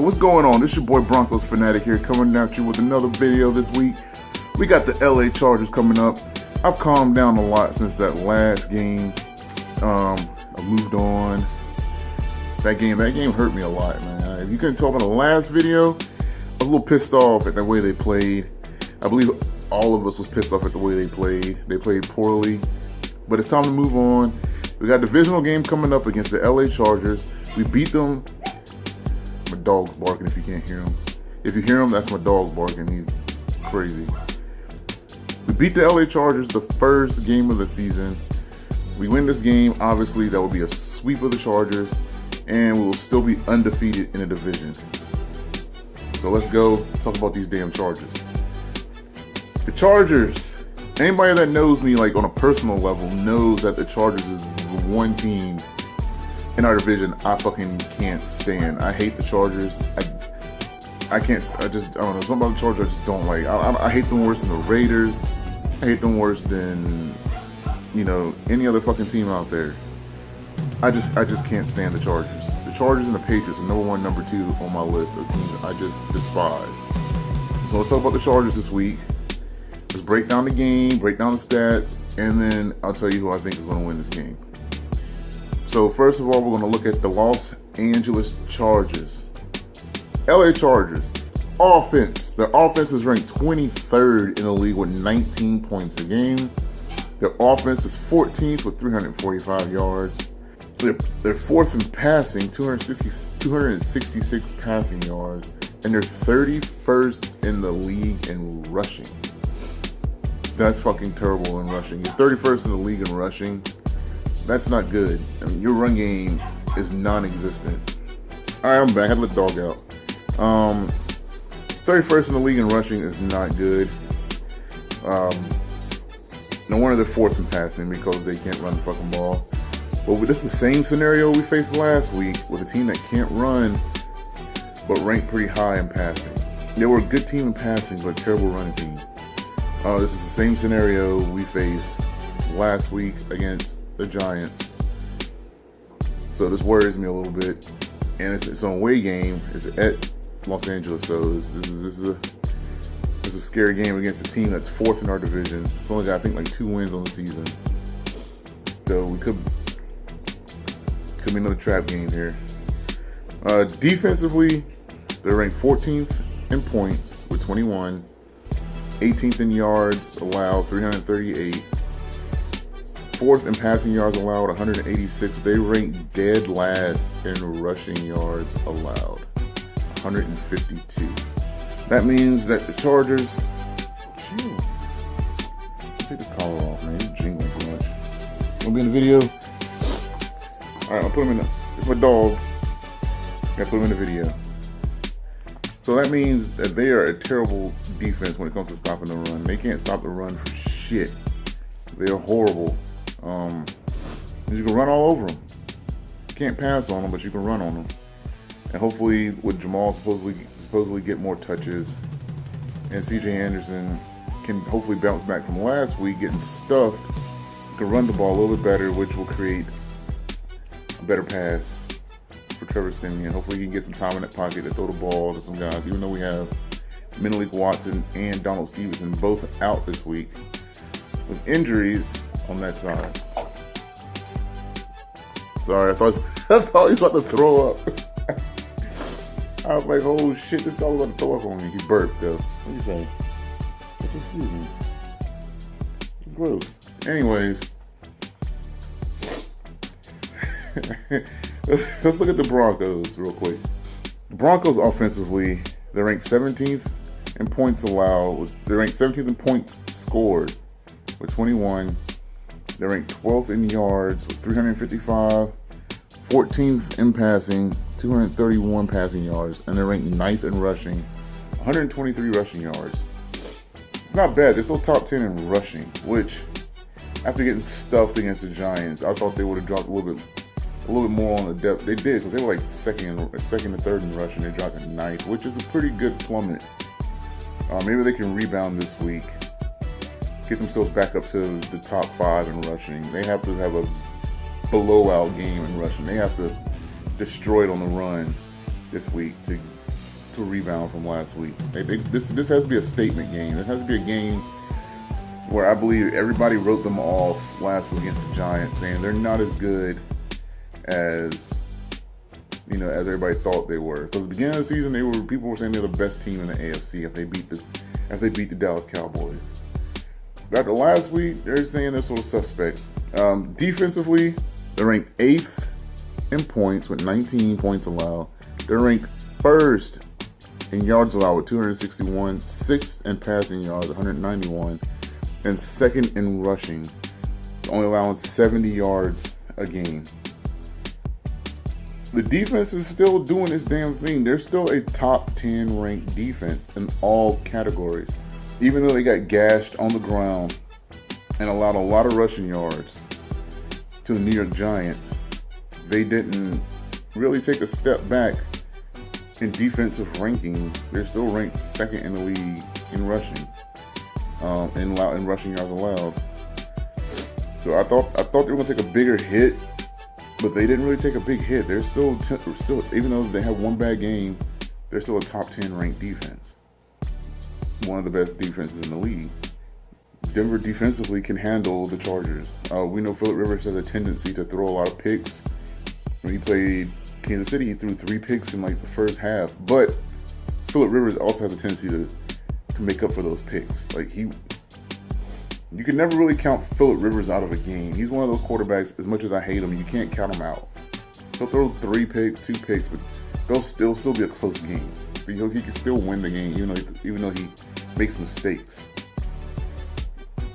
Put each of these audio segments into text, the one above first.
what's going on? This your boy Broncos Fanatic here, coming at you with another video this week. We got the LA Chargers coming up. I've calmed down a lot since that last game. I moved on. That game hurt me a lot, man. If you couldn't tell by the last video, I was a little pissed off at the way they played. I believe all of us was pissed off at the way they played. They played poorly, but it's time to move on. We got a divisional game coming up against the LA Chargers. We beat them. My dog's barking if you can't hear him. If you hear him, that's my dog barking. He's crazy. We beat the LA Chargers the first game of the season. We win this game, obviously that will be a sweep of the Chargers, and we will still be undefeated in the division. So let's go. Let's talk about these damn Chargers. The Chargers, anybody that knows me like on a personal level knows that the Chargers is the one team in our division I fucking can't stand. I hate the Chargers. I don't know, something about the Chargers I just don't like. I hate them worse than the Raiders. I hate them worse than, you know, any other fucking team out there. I just can't stand the Chargers. The Chargers and the Patriots are number one, number two on my list of teams I just despise. So let's talk about the Chargers this week. Let's break down the game, break down the stats, and then I'll tell you who I think is going to win this game. So first of all, we're going to look at the Los Angeles Chargers. LA Chargers. Offense. Their offense is ranked 23rd in the league with 19 points a game. Their offense is 14th with 345 yards. They're fourth in passing, 266 passing yards. And they're 31st in the league in rushing. That's fucking terrible in rushing. You're 31st in the league in rushing. That's not good. I mean, your run game is non-existent. All right, I'm back. I had to let the dog out. 31st in the league in rushing is not good. No wonder they're fourth in passing because they can't run the fucking ball. But this is the same scenario we faced last week with a team that can't run but ranked pretty high in passing. They were a good team in passing but a terrible running team. This is the same scenario we faced last week against the Giants. So this worries me a little bit. And it's an away game. It's at Los Angeles, so this is a scary game against a team that's fourth in our division. It's only got, I think, like 2 wins on the season. So we could be another trap game here. Defensively, they're ranked 14th in points with 21, 18th in yards allowed, 338, 4th in passing yards allowed, 186. They rank dead last in rushing yards allowed, 152. That means that the Chargers, chill. Take this collar off, man. You're jingling too much. Wanna be in the video? All right, I'll put him in. It's my dog. Gotta put him in the video. So that means that they are a terrible defense when it comes to stopping the run. They can't stop the run for shit. They are horrible. You can run all over them. You can't pass on them, but you can run on them. And hopefully, with Jamal supposedly get more touches, and CJ Anderson can hopefully bounce back from last week getting stuffed, can run the ball a little bit better, which will create a better pass for Trevor Siemian. Hopefully, he can get some time in that pocket to throw the ball to some guys. Even though we have Malik Watson and Donald Stevenson both out this week with injuries on that side. Sorry, I thought he was about to throw up. I was like, oh shit, this dog was about to throw up on me. He burped though. What do you say? Excuse me. Gross. Anyways, let's look at the Broncos real quick. The Broncos offensively, they're ranked 17th in points allowed. They're ranked 17th in points scored with 21. They're ranked 12th in yards with 355, 14th in passing, 231 passing yards, and they're ranked 9th in rushing, 123 rushing yards. It's not bad. They're still top 10 in rushing, which after getting stuffed against the Giants, I thought they would have dropped a little bit more on the depth. They did, because they were like second and third in rushing. They dropped to 9th, which is a pretty good plummet. Maybe they can rebound this week, get themselves back up to the top 5 in rushing. They have to have a blowout game in rushing. They have to destroy it on the run this week to to rebound from last week. This has to be a statement game. It has to be a game where I believe everybody wrote them off last week against the Giants, saying they're not as good as as everybody thought they were. Because at the beginning of the season, people were saying they're the best team in the AFC if they beat the Dallas Cowboys. But after last week, they're saying they're sort of suspect. Defensively, they're ranked 8th in points with 19 points allowed. They're ranked 1st in yards allowed with 261, 6th in passing yards, 191, and 2nd in rushing, only allowing 70 yards a game. The defense is still doing its damn thing. They're still a top 10 ranked defense in all categories. Even though they got gashed on the ground and allowed a lot of rushing yards to the New York Giants, they didn't really take a step back in defensive ranking. They're still ranked 2nd in the league in rushing, in rushing yards allowed. So I thought they were going to take a bigger hit, but they didn't really take a big hit. They're still even though they have one bad game, they're still a top 10 ranked defense. One of the best defenses in the league. Denver defensively can handle the Chargers. We know Phillip Rivers has a tendency to throw a lot of picks. When he played Kansas City, he threw 3 picks in like the first half. But Phillip Rivers also has a tendency to make up for those picks. Like you can never really count Phillip Rivers out of a game. He's one of those quarterbacks, as much as I hate him, you can't count him out. He'll throw 3 picks, 2 picks, but they'll still be a close game. He can still win the game, even though he makes mistakes.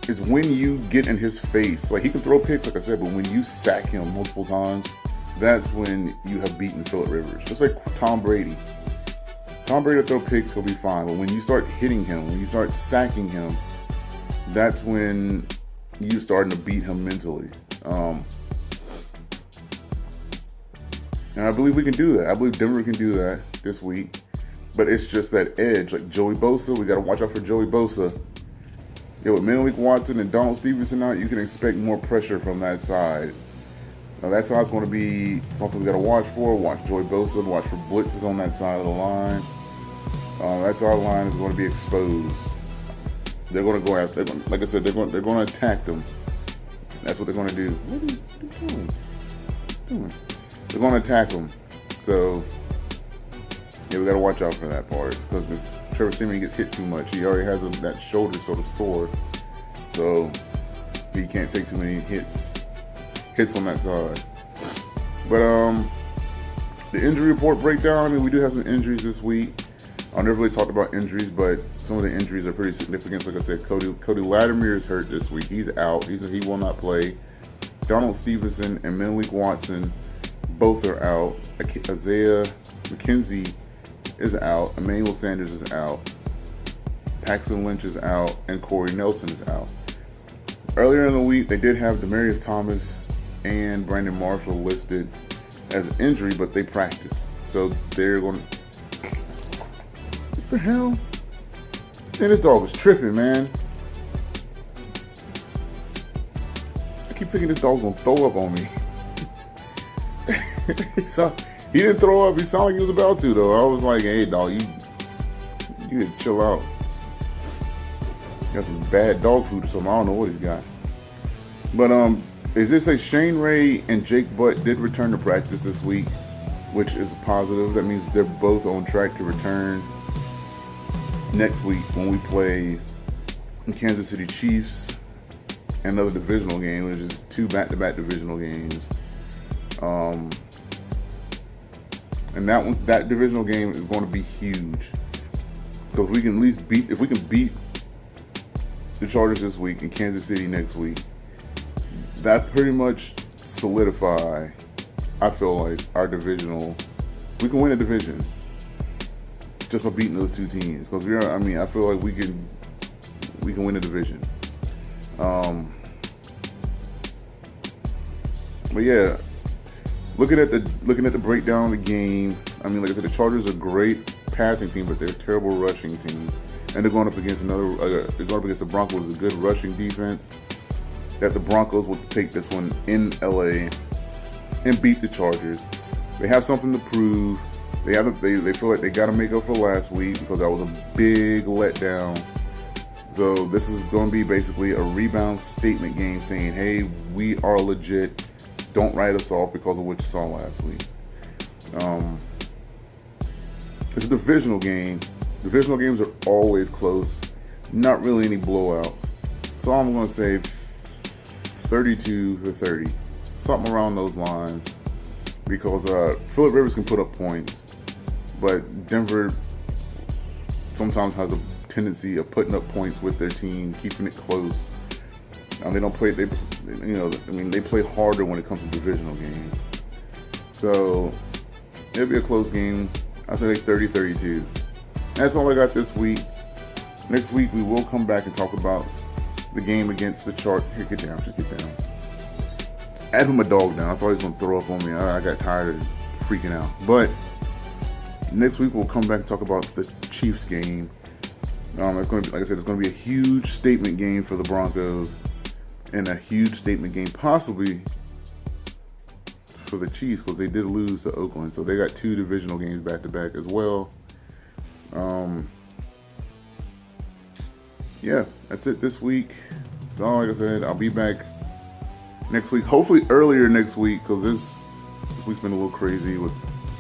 It's when you get in his face, like he can throw picks, like I said, but when you sack him multiple times, that's when you have beaten Phillip Rivers. Just like Tom Brady. Tom Brady will throw picks, he'll be fine. But when you start hitting him, when you start sacking him, that's when you're starting to beat him mentally. And I believe we can do that. I believe Denver can do that this week. But it's just that edge. Like Joey Bosa, we got to watch out for Joey Bosa. With Malik Watson and Donald Stevenson out, you can expect more pressure from that side. Now that side's going to be something we got to watch for. Watch Joey Bosa, watch for blitzes on that side of the line. That side of the line is going to be exposed. They're going to go after. Like I said, they're going to attack them. That's what they're going to do. What are you doing? They're going to attack them. So yeah, we got to watch out for that part, because if Trevor Siemian gets hit too much, he already has that shoulder sort of sore, so he can't take too many hits on that side. But the injury report breakdown. I mean, we do have some injuries this week. I never really talked about injuries, but some of the injuries are pretty significant. Like I said, Cody Latimer is hurt this week. He's out. He will not play. Donald Stevenson and Malik Watson both are out. Isaiah McKenzie is out. Emmanuel Sanders is out. Paxton Lynch is out. And Corey Nelson is out. Earlier in the week, they did have Demaryius Thomas and Brandon Marshall listed as an injury, but they practice. So they're going to... What the hell? Man, this dog is tripping, man. I keep thinking this dog's going to throw up on me. So, he didn't throw up. He sounded like he was about to, though. I was like, hey, dog, you need to chill out. Got some bad dog food or something. I don't know what he's got. But, as they say, Shane Ray and Jake Butt did return to practice this week, which is positive. That means they're both on track to return next week when we play the Kansas City Chiefs, another divisional game, which is 2 back-to-back divisional games. And that divisional game is going to be huge, because we can at least beat the Chargers this week and Kansas City next week. That pretty much solidify, I feel like, our divisional. We can win a division just by beating those 2 teams, because I feel like we can win a division. But yeah. Looking at the breakdown of the game, I mean, like I said, the Chargers are a great passing team, but they're a terrible rushing team, and they're going up against the Broncos, a good rushing defense. That the Broncos will take this one in LA and beat the Chargers. They have something to prove. They feel like they got to make up for last week because that was a big letdown. So this is going to be basically a rebound statement game saying, hey, we are legit. Don't write us off because of what you saw last week. It's a divisional game. Divisional games are always close. Not really any blowouts. So I'm going to say 32-30. Something around those lines. Because Phillip Rivers can put up points. But Denver sometimes has a tendency of putting up points with their team, keeping it close. They don't play. They play harder when it comes to divisional games. So it'll be a close game. I say 30-32. That's all I got this week. Next week we will come back and talk about the game against the Chart. Here, get down. Just get down. I had my dog down. I thought he was gonna throw up on me. I got tired of freaking out. But next week we'll come back and talk about the Chiefs game. It's going to be, like I said, it's going to be a huge statement game for the Broncos, and a huge statement game possibly for the Chiefs because they did lose to Oakland, so they got 2 divisional games back to back as well. Yeah, that's it this week. So like I said, I'll be back next week, hopefully earlier next week because this week's been a little crazy with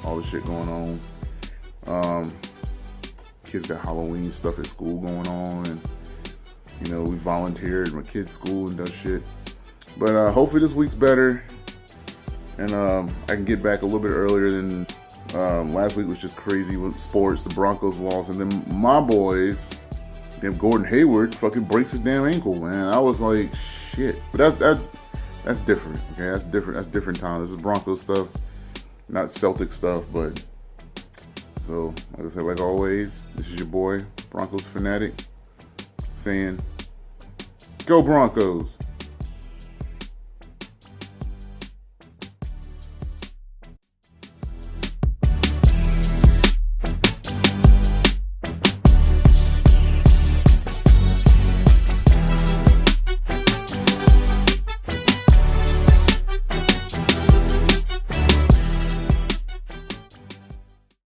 all the shit going on. Kids got Halloween stuff at school going on, and we volunteered at my kids' school and does shit. But hopefully this week's better, and I can get back a little bit earlier than last week was just crazy with sports. The Broncos lost, and then my boys, damn Gordon Hayward, fucking breaks his damn ankle, man. I was like, shit. But that's different. Okay, that's different. That's different time. This is Broncos stuff, not Celtic stuff, but. So, like I said, like always, this is your boy, Broncos Fanatic, saying, go Broncos!